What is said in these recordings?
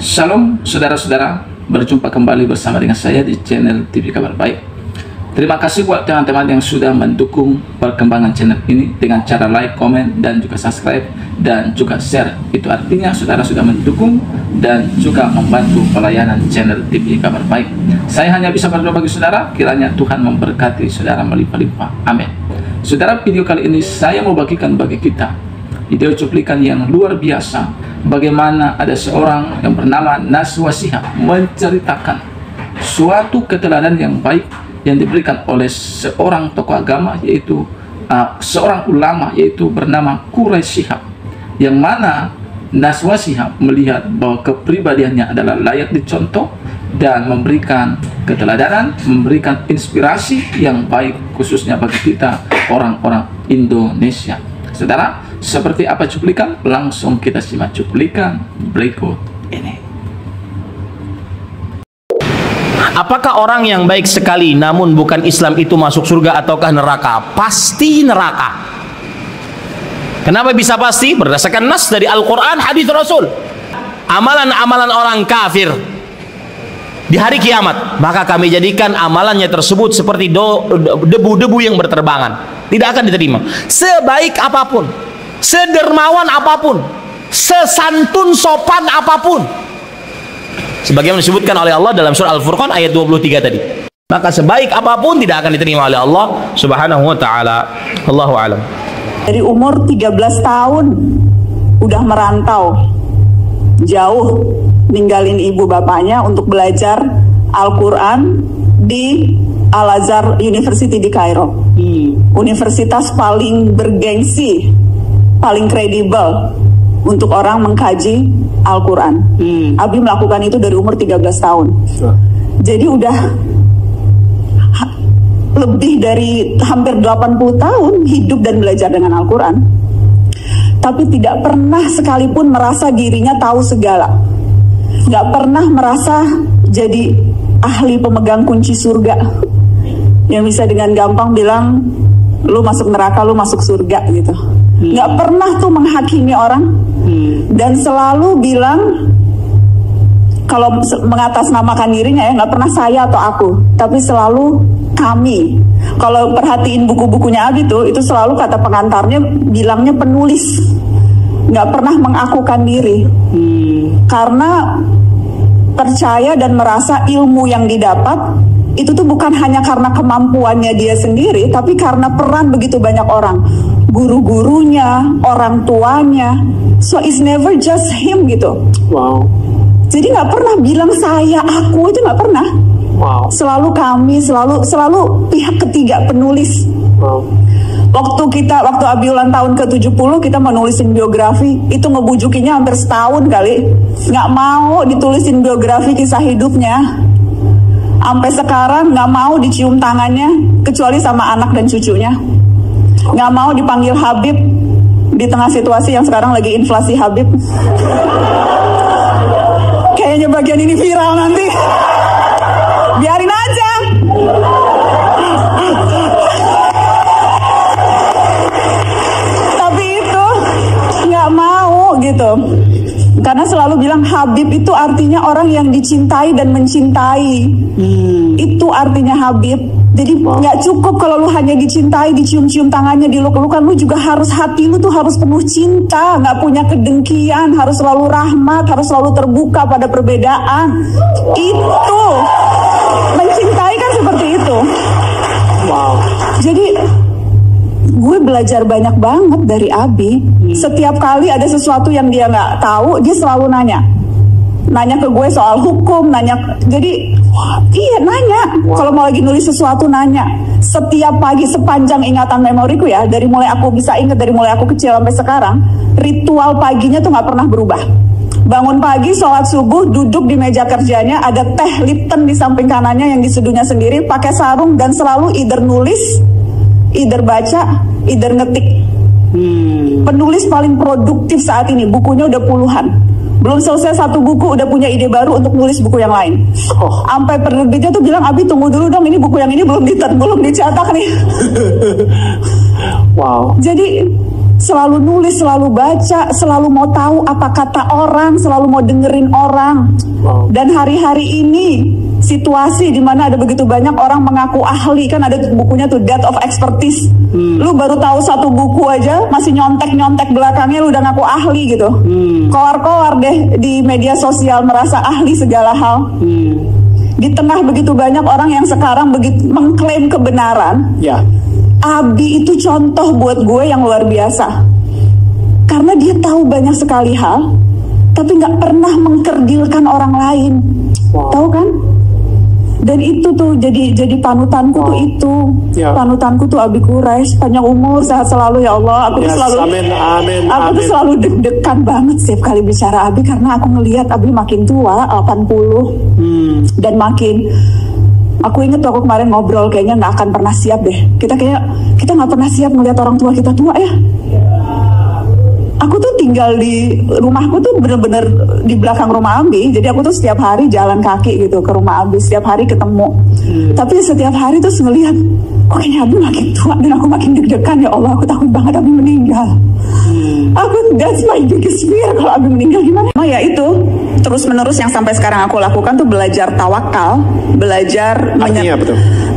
Shalom saudara-saudara, berjumpa kembali bersama dengan saya di channel TV Kabar Baik. Terima kasih buat teman-teman yang sudah mendukung perkembangan channel ini dengan cara like, komen, dan juga subscribe, dan juga share. Itu artinya saudara sudah mendukung dan juga membantu pelayanan channel TV Kabar Baik. Saya hanya bisa berdoa bagi saudara, kiranya Tuhan memberkati saudara melimpah-limpah. Amin. Saudara, video kali ini saya mau bagikan bagi kita video cuplikan yang luar biasa, bagaimana ada seorang yang bernama Najwa Shihab menceritakan suatu keteladanan yang baik yang diberikan oleh seorang tokoh agama, yaitu seorang ulama, yaitu bernama Quraish Shihab, yang mana Najwa Shihab melihat bahwa kepribadiannya adalah layak dicontoh dan memberikan keteladanan, memberikan inspirasi yang baik khususnya bagi kita orang-orang Indonesia. Saudara, seperti apa cuplikan? Langsung kita simak cuplikan berikut ini. Apakah orang yang baik sekali namun bukan Islam itu masuk surga ataukah neraka? Pasti neraka. Kenapa bisa pasti? Berdasarkan nas dari Al-Quran, hadis Rasul. Amalan-amalan orang kafir di hari kiamat, maka kami jadikan amalannya tersebut seperti debu-debu yang berterbangan, tidak akan diterima. Sebaik apapun, sedermawan apapun, sesantun sopan apapun, sebagaimana disebutkan oleh Allah dalam surah Al-Furqan ayat 23 tadi, maka sebaik apapun tidak akan diterima oleh Allah Subhanahu wa taala. Allahu a'lam. Dari umur 13 tahun udah merantau jauh, ninggalin ibu bapaknya untuk belajar Al-Quran di Al-Azhar University di Kairo. Universitas paling bergengsi, paling kredibel untuk orang mengkaji Al-Quran. Abi melakukan itu dari umur 13 tahun. Jadi udah lebih dari hampir 80 tahun hidup dan belajar dengan Al-Quran, tapi tidak pernah sekalipun merasa dirinya tahu segala. Gak pernah merasa jadi ahli pemegang kunci surga yang bisa dengan gampang bilang lu masuk neraka, lu masuk surga gitu. Gak pernah tuh menghakimi orang, dan selalu bilang, kalau mengatasnamakan dirinya ya, gak pernah saya atau aku, tapi selalu kami. Kalau perhatiin buku-bukunya Abi tuh, itu selalu kata pengantarnya bilangnya penulis, nggak pernah mengakukan diri, karena percaya dan merasa ilmu yang didapat itu tuh bukan hanya karena kemampuannya dia sendiri, tapi karena peran begitu banyak orang, guru-gurunya, orang tuanya. So it's never just him gitu. Wow. Jadi nggak pernah bilang saya, aku, itu nggak pernah. Wow. Selalu kami, selalu pihak ketiga, penulis. Wow. Waktu Abi ulang tahun ke-70, kita menulisin biografi, itu ngebujukinya hampir setahun kali. Nggak mau ditulisin biografi kisah hidupnya. Sampai sekarang nggak mau dicium tangannya, kecuali sama anak dan cucunya. Nggak mau dipanggil Habib di tengah situasi yang sekarang lagi inflasi Habib. Kayaknya bagian ini viral nanti. Biarin aja. Tapi itu nggak mau gitu. Karena selalu bilang Habib itu artinya orang yang dicintai dan mencintai. Itu artinya Habib. Jadi nggak cukup kalau lu hanya dicintai, dicium-cium tangannya, diluk-lukan. Lu juga harus, hati lu tuh harus penuh cinta, nggak punya kedengkian, harus selalu rahmat, harus selalu terbuka pada perbedaan. Itu mencintai kan seperti itu. Wow. Jadi gue belajar banyak banget dari Abi. Setiap kali ada sesuatu yang dia nggak tahu, dia selalu nanya ke gue soal hukum, jadi iya nanya. Kalau mau lagi nulis sesuatu nanya. Setiap pagi sepanjang ingatan memoriku ya, dari mulai aku bisa ingat, dari mulai aku kecil sampai sekarang, ritual paginya tuh nggak pernah berubah. Bangun pagi, sholat subuh, duduk di meja kerjanya, ada teh Lipton di samping kanannya yang diseduhnya sendiri, pakai sarung, dan selalu either nulis, either baca, either ngetik. Penulis paling produktif saat ini, bukunya udah puluhan. Belum selesai satu buku udah punya ide baru untuk nulis buku yang lain. Sampai penerbitnya tuh bilang, Abi tunggu dulu dong, ini buku yang ini belum dicetak nih. Wow. Jadi selalu nulis, selalu baca, selalu mau tahu apa kata orang, selalu mau dengerin orang. Dan hari-hari ini situasi di mana ada begitu banyak orang mengaku ahli, kan ada bukunya tuh Depth of Expertise. Lu baru tahu satu buku aja masih nyontek-nyontek belakangnya lu udah ngaku ahli gitu. Koar-koar deh di media sosial merasa ahli segala hal. Di tengah begitu banyak orang yang sekarang begitu mengklaim kebenaran. Abi itu contoh buat gue yang luar biasa. Karena dia tahu banyak sekali hal, tapi nggak pernah mengkerdilkan orang lain. Tahu kan? Dan itu tuh jadi panutanku tuh itu. Panutanku tuh Abi Quraisy, panjang umur, sehat selalu ya Allah. Aku tuh selalu aku tuh selalu deg-degan banget setiap kali bicara Abi, karena aku ngelihat Abi makin tua, 80. Dan makin, aku inget waktu kemarin ngobrol, kayaknya nggak akan pernah siap deh. Kita nggak pernah siap melihat orang tua kita tua ya. Aku tuh tinggal di rumahku tuh bener-bener di belakang rumah Abi. Jadi aku tuh setiap hari jalan kaki gitu ke rumah Abi, setiap hari ketemu. Tapi setiap hari terus ngelihat, kok kayaknya Abi makin tua dan aku makin deg-degan ya Allah. Aku takut banget Abi meninggal. Aku, that's my biggest fear kalau Abi meninggal gimana? Oh ya itu terus-menerus yang sampai sekarang aku lakukan tuh belajar tawakal, belajar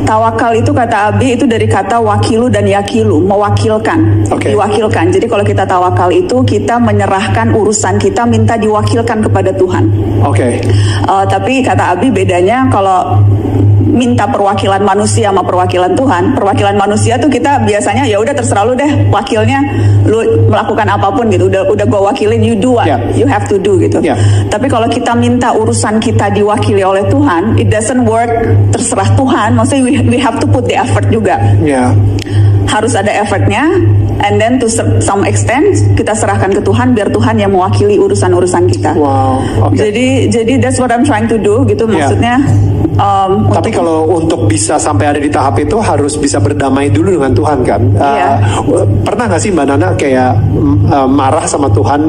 tawakal itu kata Abi itu dari kata wakilu dan yakilu, mewakilkan, diwakilkan. Jadi kalau kita tawakal itu kita menyerahkan urusan kita, minta diwakilkan kepada Tuhan. Tapi kata Abi bedanya kalau minta perwakilan manusia sama perwakilan Tuhan. Perwakilan manusia tuh kita biasanya ya udah terserah lu deh, wakilnya lu melakukan apapun gitu. Udah gua wakilin, you do what you have to do gitu. Tapi kalau kita minta urusan kita diwakili oleh Tuhan, it doesn't work. Terserah Tuhan. Maksudnya we have to put the effort juga. Harus ada effortnya, and then to some extent kita serahkan ke Tuhan biar Tuhan yang mewakili urusan-urusan kita. Jadi that's what I'm trying to do gitu maksudnya. Tapi kalau untuk bisa sampai ada di tahap itu harus bisa berdamai dulu dengan Tuhan kan. Pernah nggak sih Mbak Nana kayak marah sama Tuhan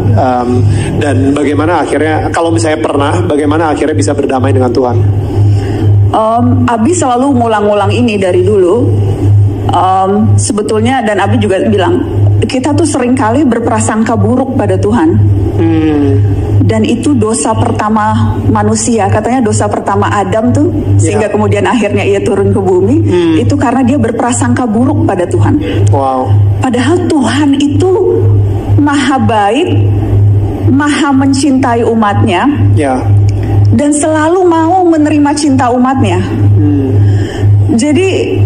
dan bagaimana akhirnya, kalau misalnya pernah, bagaimana akhirnya bisa berdamai dengan Tuhan? Abi selalu ngulang-ngulang ini dari dulu. Sebetulnya, dan Abi juga bilang kita tuh seringkali berprasangka buruk pada Tuhan. Dan itu dosa pertama manusia, katanya dosa pertama Adam tuh, sehingga kemudian akhirnya ia turun ke bumi, itu karena dia berprasangka buruk pada Tuhan. Padahal Tuhan itu maha baik, maha mencintai umatnya, dan selalu mau menerima cinta umatnya. Jadi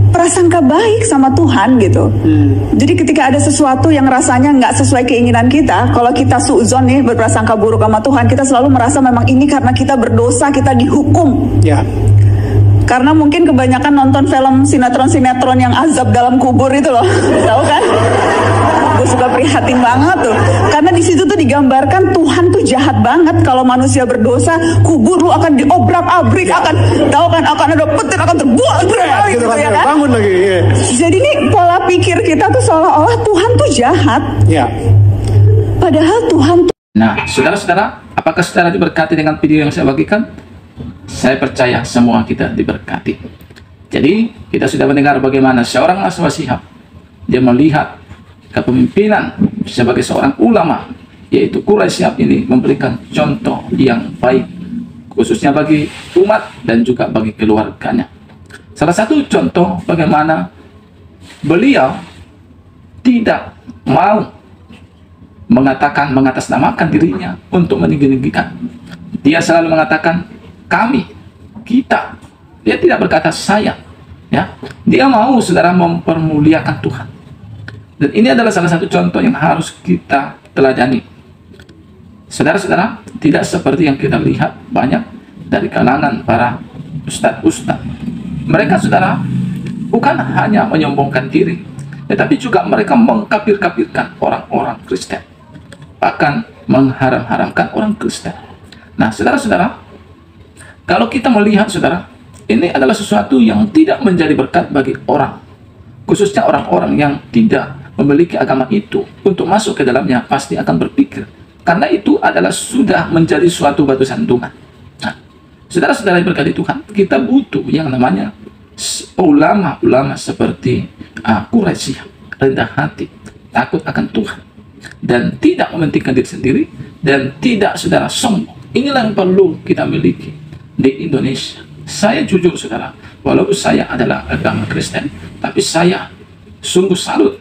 prasangka baik sama Tuhan gitu. Jadi ketika ada sesuatu yang rasanya nggak sesuai keinginan kita, kalau kita suuzon nih, berprasangka buruk sama Tuhan, kita selalu merasa memang ini karena kita berdosa, kita dihukum. Karena mungkin kebanyakan nonton film sinetron-sinetron yang azab dalam kubur itu loh, tahu kan? Gue suka prihatin banget tuh, karena di situ tuh digambarkan Tuhan tuh jahat banget. Kalau manusia berdosa, kubur lu akan diobrak-abrik, akan tahu kan, akan ada petir, akan terbuat gitu ya kan? Bangun lagi. Jadi ini pola pikir kita tuh seolah-olah Tuhan tuh jahat. Padahal Tuhan tuh. Nah, saudara-saudara, apakah saudara diberkati dengan video yang saya bagikan? Saya percaya semua kita diberkati. Jadi kita sudah mendengar bagaimana seorang Abu Syihab dia melihat kepemimpinan sebagai seorang ulama, yaitu Quraisy ini memberikan contoh yang baik, khususnya bagi umat dan juga bagi keluarganya. Salah satu contoh bagaimana beliau tidak mau mengatakan, mengatasnamakan dirinya untuk meninggi-ninggikan. Dia selalu mengatakan kami, kita. Dia tidak berkata saya, ya. Dia mau saudara mempermuliakan Tuhan. Dan ini adalah salah satu contoh yang harus kita teladani. Saudara-saudara, tidak seperti yang kita lihat banyak dari kalangan para ustadz-ustadz. Mereka saudara bukan hanya menyombongkan diri, tetapi juga mereka mengkafir-kafirkan orang-orang Kristen, bahkan mengharam-haramkan orang Kristen. Nah, saudara-saudara, kalau kita melihat saudara, ini adalah sesuatu yang tidak menjadi berkat bagi orang, khususnya orang-orang yang tidak memiliki agama itu. Untuk masuk ke dalamnya pasti akan berpikir, karena itu adalah sudah menjadi suatu batu sandungan. Nah, saudara-saudara yang berkati Tuhan, kita butuh yang namanya ulama-ulama seperti Quraisy, rendah hati, takut akan Tuhan, dan tidak mementingkan diri sendiri, dan tidak saudara sombong. Inilah yang perlu kita miliki di Indonesia. Saya jujur saudara, walaupun saya adalah agama Kristen, tapi saya sungguh salut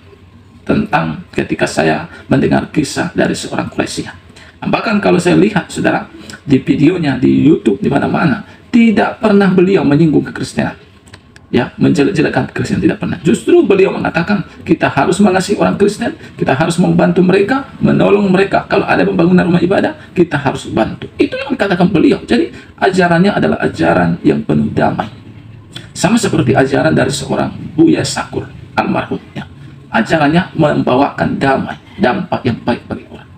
tentang ketika saya mendengar kisah dari seorang Kolosia. Bahkan kalau saya lihat saudara di videonya di YouTube di mana-mana, tidak pernah beliau menyinggung kekristenan, ya, menjelek-jelekan Kristen, tidak pernah. Justru beliau mengatakan kita harus mengasihi orang Kristen, kita harus membantu mereka, menolong mereka. Kalau ada pembangunan rumah ibadah, kita harus bantu. Itu yang dikatakan beliau. Jadi ajarannya adalah ajaran yang penuh damai, sama seperti ajaran dari seorang Buya Sakur almarhumnya. Ajarannya membawakan damai, dampak yang baik bagi orang.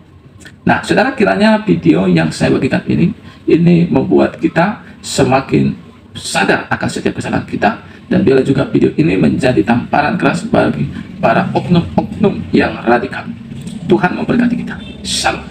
Nah, saudara, kiranya video yang saya bagikan ini membuat kita semakin sadar akan setiap kesalahan kita, dan biarlah juga video ini menjadi tamparan keras bagi para oknum-oknum yang radikal. Tuhan memberkati kita. Shalom.